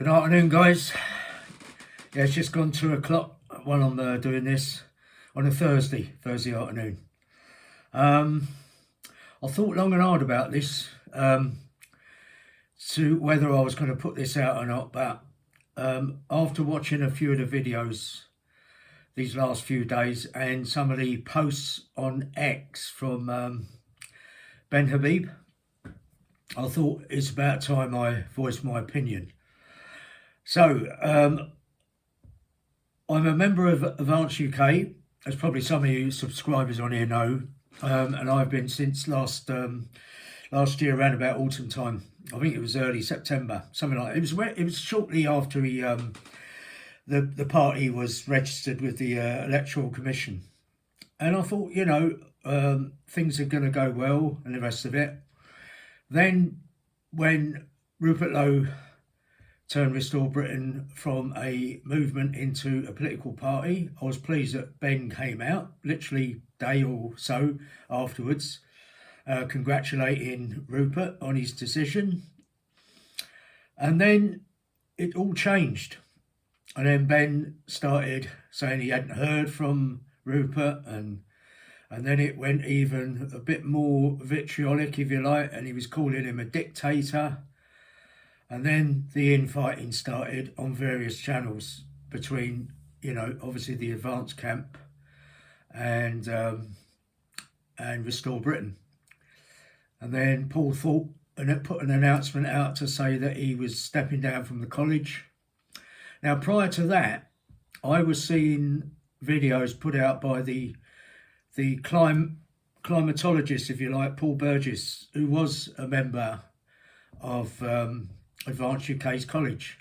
Good afternoon, guys. Yeah, it's just gone 2 o'clock while I'm doing this on a Thursday afternoon. I thought long and hard about this, to whether I was going to put this out or not, but after watching a few of the videos these last few days and some of the posts on X from Ben Habib, I thought it's about time I voiced my opinion. So, I'm a member of Advance UK, as probably some of you subscribers on here know, and I've been since last year around about autumn time. I think it was early September, something like that. It was shortly after the party was registered with the Electoral Commission, and I thought, things are going to go well and the rest of it. Then, when Rupert Lowe turned Restore Britain from a movement into a political party, I was pleased that Ben came out literally a day or so afterwards, congratulating Rupert on his decision. And then it all changed. And then Ben started saying he hadn't heard from Rupert, and then it went even a bit more vitriolic, if you like, and he was calling him a dictator. And then the infighting started on various channels between, obviously the Advance camp and Restore Britain. And then Paul Thorpe put an announcement out to say that he was stepping down from the college. Now, prior to that, I was seeing videos put out by the climatologist, if you like, Paul Burgess, who was a member of Advance UK's college,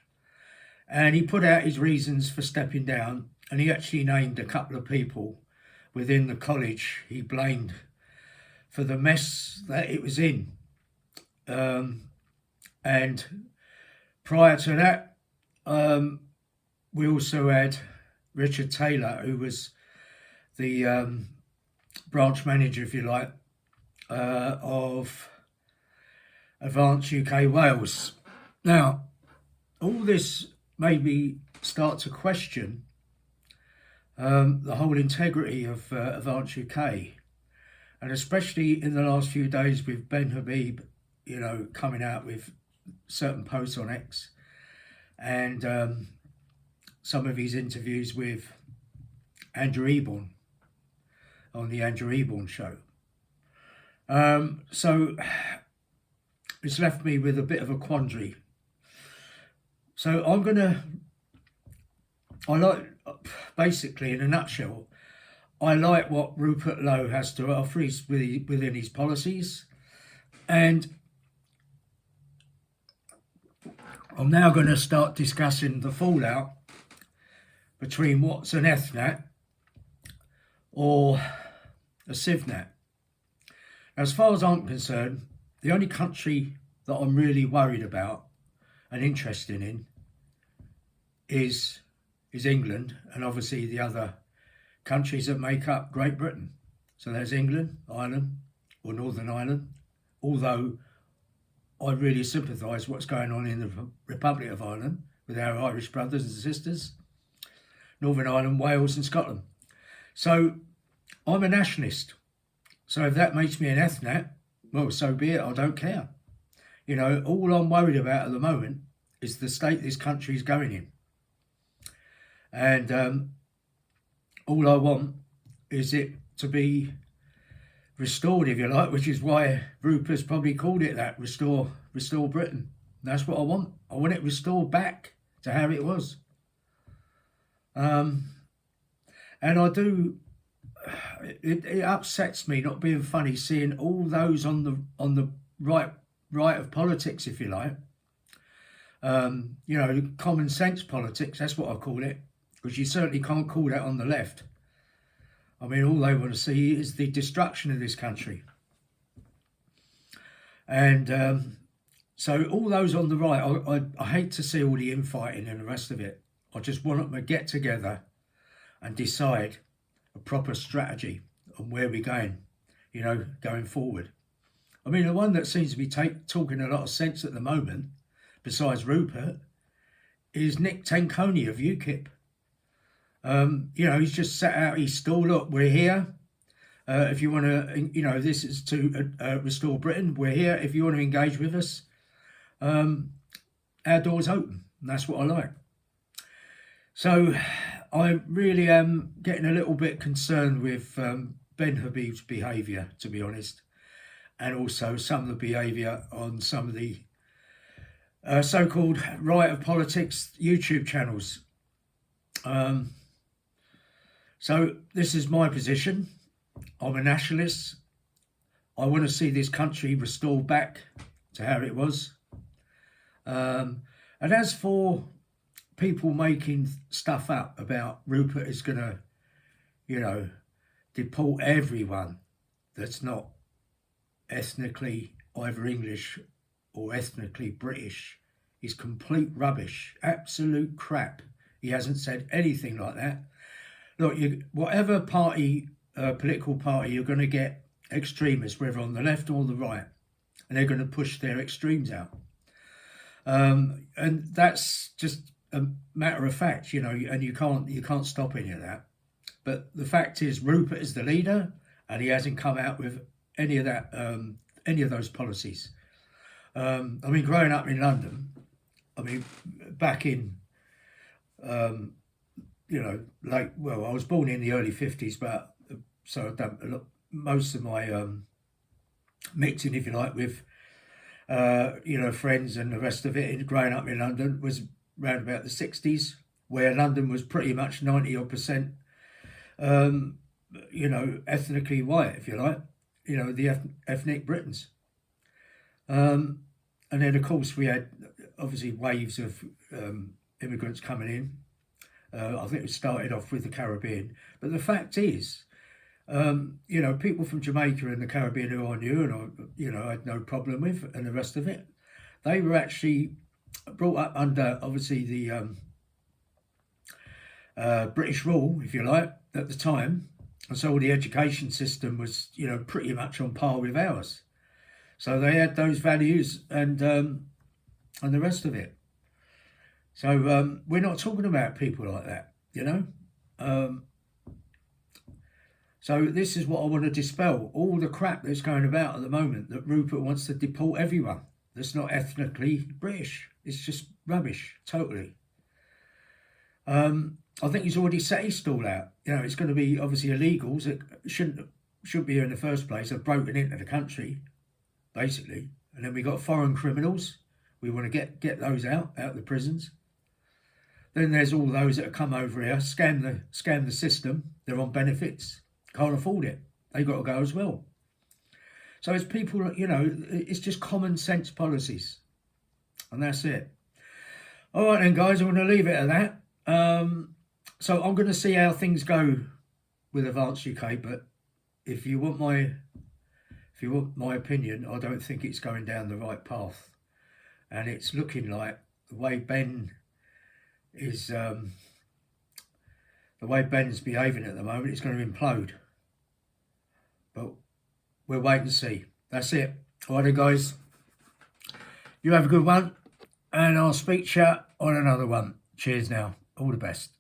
and he put out his reasons for stepping down, and he actually named a couple of people within the college he blamed for the mess that it was in. And prior to that, we also had Richard Taylor, who was the branch manager, if you like, of Advance UK Wales. Now, all this made me start to question the whole integrity of Advance UK, and especially in the last few days with Ben Habib, coming out with certain posts on X, and some of his interviews with Andrew Eborn on the Andrew Eborn show. So it's left me with a bit of a quandary. So basically, in a nutshell, I like what Rupert Lowe has to offer within his policies, and I'm now going to start discussing the fallout between what's an Eth-Nat or a Civ-Nat. As far as I'm concerned, the only country that I'm really worried about and interested in is England, and obviously the other countries that make up Great Britain. So there's England, Ireland, or Northern Ireland, although I really sympathise what's going on in the Republic of Ireland with our Irish brothers and sisters, Northern Ireland, Wales and Scotland. So I'm a nationalist. So if that makes me an Eth-Nat, well, so be it, I don't care. All I'm worried about at the moment is the state this country is going in. And all I want is it to be restored, if you like, which is why Rupert's probably called it that, Restore Britain. That's what I want. I want it restored back to how it was. And I do, it upsets me, not being funny, seeing all those on the right of politics, if you like, common sense politics, that's what I call it, because you certainly can't call that on the left. I mean, all they want to see is the destruction of this country. And so all those on the right, I hate to see all the infighting and the rest of it. I just want them to get together and decide a proper strategy on where we're going, going forward. I mean, the one that seems to be talking a lot of sense at the moment, besides Rupert, is Nick Tanconi of UKIP. You know, he's just set out his stall. Look, we're here. If you want to, you know, this is to restore Britain. We're here. If you want to engage with us, our door's open. And that's what I like. So I really am getting a little bit concerned with Ben Habib's behaviour, to be honest, and also some of the behaviour on some of the so-called right of politics YouTube channels. So this is my position. I'm a nationalist. I want to see this country restored back to how it was. And as for people making stuff up about Rupert is going to, you know, deport everyone that's not ethnically either English or ethnically British, is complete rubbish, absolute crap. He hasn't said anything like that. Look, whatever party, political party, you're going to get extremists, whether on the left or the right, and they're going to push their extremes out. And that's just a matter of fact, you know, and you can't stop any of that. But the fact is, Rupert is the leader, and he hasn't come out with any of that, any of those policies. I mean, growing up in London, I mean, back in, you know, like, well, I was born in the early 50s, but so I've done most of my mixing, if you like, with, you know, friends and the rest of it. And growing up in London was around about the 60s, where London was pretty much 90% odd, you know, ethnically white, if you like, you know, the ethnic Britons. And then, of course, we had obviously waves of immigrants coming in. I think it started off with the Caribbean. But the fact is, you know, people from Jamaica and the Caribbean who I knew and I, you know, I had no problem with, and the rest of it, they were actually brought up under, obviously, the British rule, if you like, at the time. And so the education system was, you know, pretty much on par with ours. So they had those values and the rest of it. So we're not talking about people like that, you know. So this is what I want to dispel. All the crap that's going about at the moment, that Rupert wants to deport everyone that's not ethnically British. It's just rubbish, totally. I think he's already set his stall out. You know, it's going to be obviously illegals that shouldn't be here in the first place, have broken into the country, basically. And then we got foreign criminals. We want to get those out of the prisons. Then there's all those that have come over here, scam the system. They're on benefits, can't afford it. They got to go as well. So it's people, you know, it's just common sense policies, and that's it. All right then, guys, I'm going to leave it at that. So I'm going to see how things go with Advance UK. But if you want my opinion, I don't think it's going down the right path, and it's looking like the way Ben is, the way Ben's behaving at the moment, it's going to implode. But we'll wait and see. That's it. All right, guys. You have a good one, and I'll speak to you on another one. Cheers now. All the best.